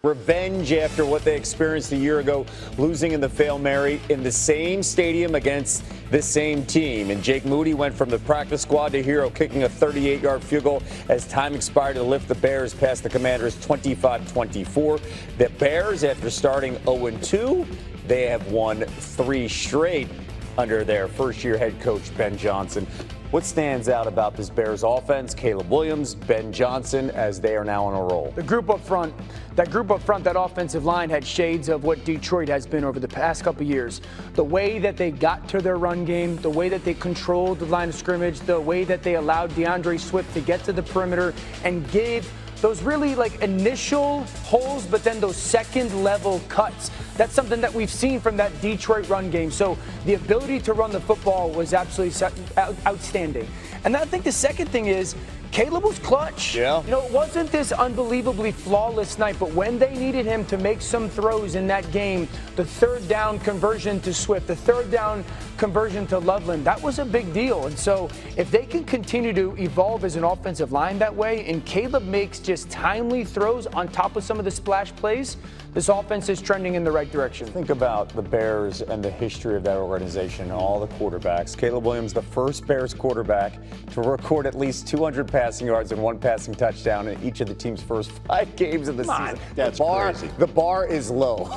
revenge after what they experienced a year ago, losing in the Hail Mary in the same stadium against the same team. And Jake Moody went from the practice squad to hero, kicking a 38-yard field goal as time expired to lift the Bears past the Commanders 25-24. The Bears, after starting 0-2, they have won 3 straight under their first-year head coach, Ben Johnson. What stands out about this Bears offense? Caleb Williams, Ben Johnson, as they are now on a roll. The group up front, that offensive line had shades of what Detroit has been over the past couple years. The way that they got to their run game, the way that they controlled the line of scrimmage, the way that they allowed DeAndre Swift to get to the perimeter and gave those really initial holes, but then those second level cuts. That's something that we've seen from that Detroit run game. So the ability to run the football was absolutely outstanding. And I think the second thing is Caleb was clutch. Yeah. It wasn't this unbelievably flawless night, but when they needed him to make some throws in that game, the third down conversion to Swift, the third down conversion to Loveland, that was a big deal. And so if they can continue to evolve as an offensive line that way, and Caleb makes just timely throws on top of some of the splash plays, this offense is trending in the right direction. Think about the Bears and the history of that organization and all the quarterbacks. Caleb Williams, the first Bears quarterback to record at least 200 passing yards and 1 passing touchdown in each of the team's first 5 games of the season. That's crazy. The bar is low.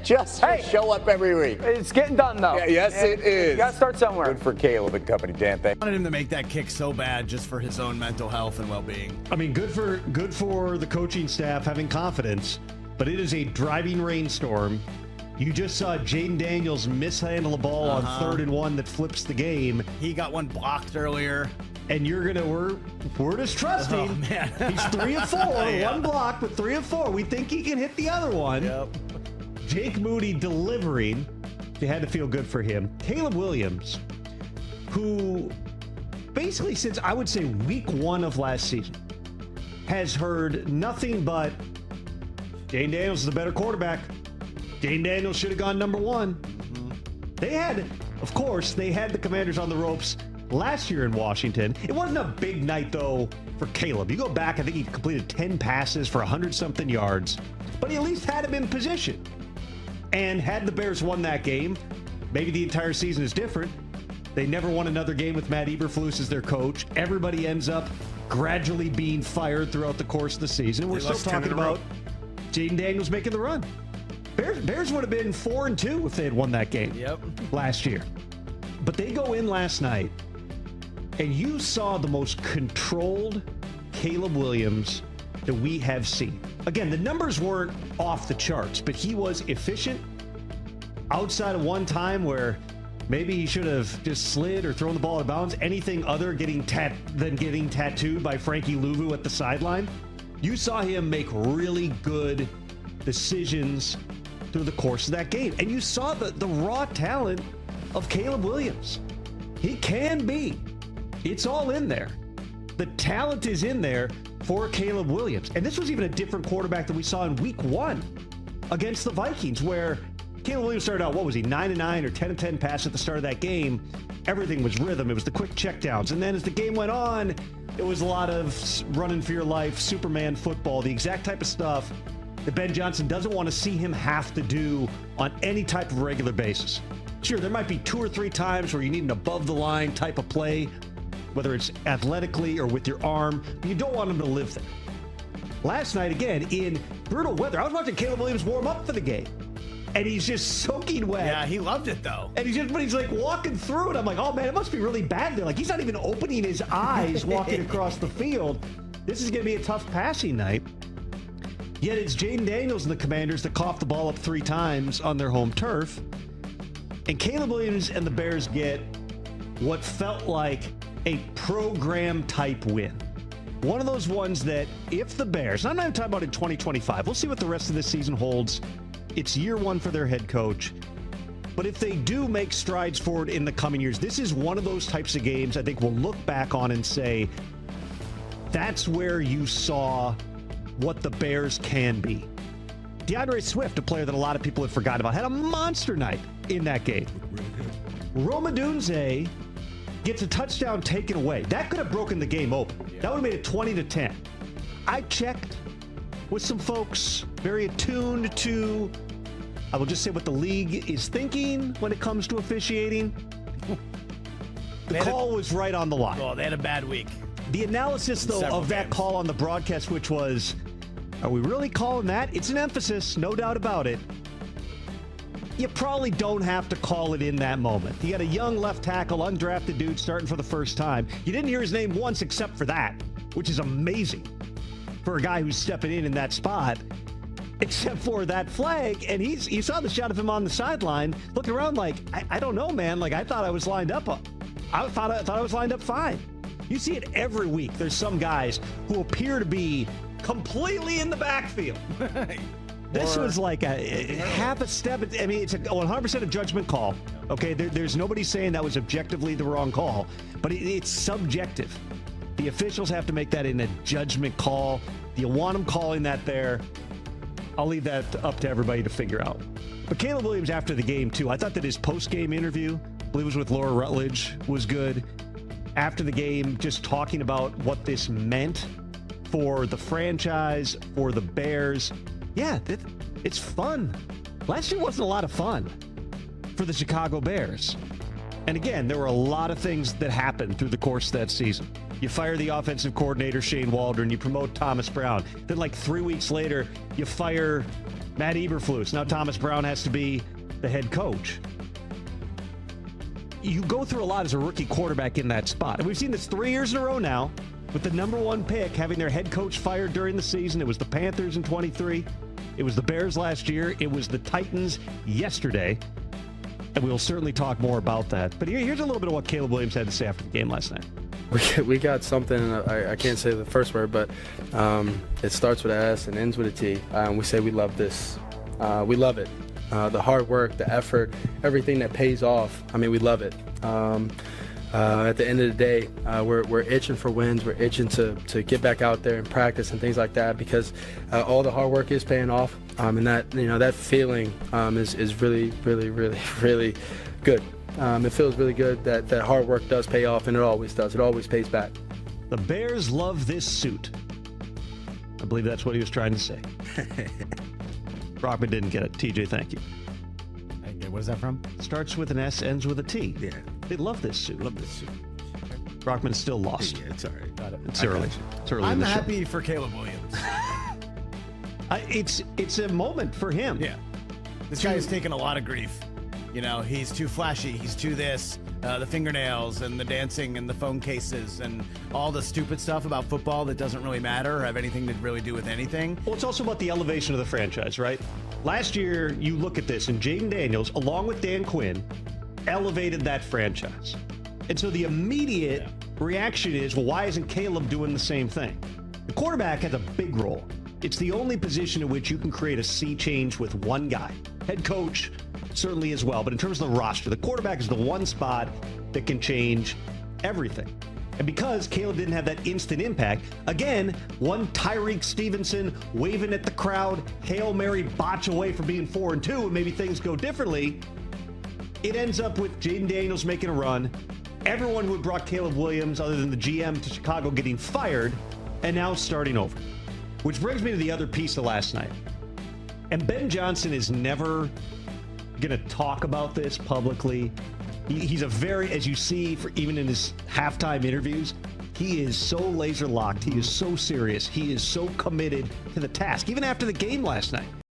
Just show up every week. It's getting done, though. Yeah, yes, it is. You got to start somewhere. Good for Caleb and company, Dan. Thank you. I wanted him to make that kick so bad just for his own mental health and well-being. I mean, good for the coaching staff having confidence, but it is a driving rainstorm. You just saw Jayden Daniels mishandle a ball on 3rd and 1 that flips the game. He got one blocked earlier. And we're just trusting. Oh, man. He's 3 of 4, Yeah. 1 block, but 3 of 4. We think he can hit the other one. Yep. Jake Moody delivering. They had to feel good for him. Caleb Williams, who basically since I would say week 1 of last season has heard nothing but Jayden Daniels is the better quarterback. Jayden Daniels should have gone number 1. They had the Commanders on the ropes last year in Washington. It wasn't a big night, though, for Caleb. You go back, I think he completed 10 passes for 100-something yards, but he at least had him in position. And had the Bears won that game, maybe the entire season is different. They never won another game with Matt Eberflus as their coach. Everybody ends up gradually being fired throughout the course of the season. We're still talking about Jayden Daniels making the run. Bears would have been 4-2 if they had won that game last year. But they go in last night, and you saw the most controlled Caleb Williams that we have seen. Again, the numbers weren't off the charts, but he was efficient outside of one time where maybe he should have just slid or thrown the ball out of bounds. Anything other than getting tattooed by Frankie Louvu at the sideline. You saw him make really good decisions through the course of that game. And you saw the raw talent of Caleb Williams. He can be. It's all in there. The talent is in there for Caleb Williams. And this was even a different quarterback than we saw in week 1 against the Vikings, where Caleb Williams started out, 9-9 or 10-10 pass at the start of that game. Everything was rhythm. It was the quick checkdowns. And then as the game went on, it was a lot of running for your life, Superman football, the exact type of stuff that Ben Johnson doesn't want to see him have to do on any type of regular basis. Sure, there might be 2 or 3 times where you need an above-the-line type of play, whether it's athletically or with your arm, but you don't want him to live there. Last night, again, in brutal weather, I was watching Caleb Williams warm up for the game, and he's just soaking wet. Yeah, he loved it, though. And he's like walking through it. I'm like, oh, man, it must be really bad there. Like, he's not even opening his eyes walking across the field. This is going to be a tough passing night. Yet it's Jayden Daniels and the Commanders that coughed the ball up 3 times on their home turf. And Caleb Williams and the Bears get what felt like a program-type win. One of those ones that if the Bears, I'm not even talking about in 2025, we'll see what the rest of this season holds. It's year 1 for their head coach. But if they do make strides forward in the coming years, this is one of those types of games I think we'll look back on and say, that's where you saw what the Bears can be. DeAndre Swift, a player that a lot of people have forgotten about, had a monster night in that game. Rome Odunze gets a touchdown taken away. That could have broken the game open. That would have made it 20-10. I checked. with some folks very attuned to, I will just say, what the league is thinking when it comes to officiating. The call was right on the line. Oh, they had a bad week. The analysis, though, of that games. call on the broadcast, which was, are we really calling that? It's an emphasis, no doubt about it. You probably don't have to call it in that moment. You got a young left tackle, undrafted dude starting for the first time. You didn't hear his name once except for that, which is amazing for a guy who's stepping in that spot, except for that flag. And you saw the shot of him on the sideline looking around like, I don't know, man. Like, I thought I was lined up. I thought I was lined up fine. You see it every week. There's some guys who appear to be completely in the backfield. This was like a half a step. I mean, it's a 100% a judgment call. Okay, there's nobody saying that was objectively the wrong call, but it's subjective. The officials have to make that in a judgment call. Do you want them calling that there? I'll leave that up to everybody to figure out. But Caleb Williams, after the game, too, I thought that his post-game interview, I believe it was with Laura Rutledge, was good. After the game, just talking about what this meant for the franchise, for the Bears. Yeah, it's fun. Last year wasn't a lot of fun for the Chicago Bears. And again, there were a lot of things that happened through the course of that season. You fire the offensive coordinator, Shane Waldron, you promote Thomas Brown. Then like 3 weeks later, you fire Matt Eberflus. Now Thomas Brown has to be the head coach. You go through a lot as a rookie quarterback in that spot. And we've seen this 3 years in a row now with the number one pick having their head coach fired during the season. It was the Panthers in 23. It was the Bears last year. It was the Titans yesterday. And we'll certainly talk more about that. But here's a little bit of what Caleb Williams had to say after the game last night. We got something, I can't say the first word, but it starts with an S and ends with a T. We say we love this. We love it. The hard work, the effort, everything that pays off. I mean, we love it. At the end of the day, we're itching for wins. We're itching to get back out there and practice and things like that because all the hard work is paying off. And that feeling is really, really, really, really good. It feels really good that hard work does pay off, and it always does. It always pays back. The Bears love this suit. I believe that's what he was trying to say. Brockman didn't get it. TJ, thank you. Okay, what is that from? Starts with an S, ends with a T. Yeah. They love this suit. Love this suit. Brockman's still lost. Yeah, it's all right. Got it. It's early. It's early in I'm the show. happy for Caleb Williams. It's a moment for him. Yeah. This guy has taken a lot of grief. You know, he's too flashy. He's too this. The fingernails and the dancing and the phone cases and all the stupid stuff about football that doesn't really matter or have anything to really do with anything. Well, it's also about the elevation of the franchise, right? Last year, you look at this, and Jayden Daniels, along with Dan Quinn, elevated that franchise. And so the immediate reaction is, well, why isn't Caleb doing the same thing? The quarterback has a big role. It's the only position in which you can create a sea change with one guy. Head coach certainly as well, but in terms of the roster, the quarterback is the one spot that can change everything. And because Caleb didn't have that instant impact, again, one Tyreek Stevenson waving at the crowd, Hail Mary botch away from being 4-2, and maybe things go differently. It ends up with Jayden Daniels making a run, everyone who had brought Caleb Williams, other than the GM, to Chicago getting fired, and now starting over. Which brings me to the other piece of last night. And Ben Johnson is never going to talk about this publicly. He's a very, as you see, even in his halftime interviews, he is so laser locked. He is so serious. He is so committed to the task, even after the game last night.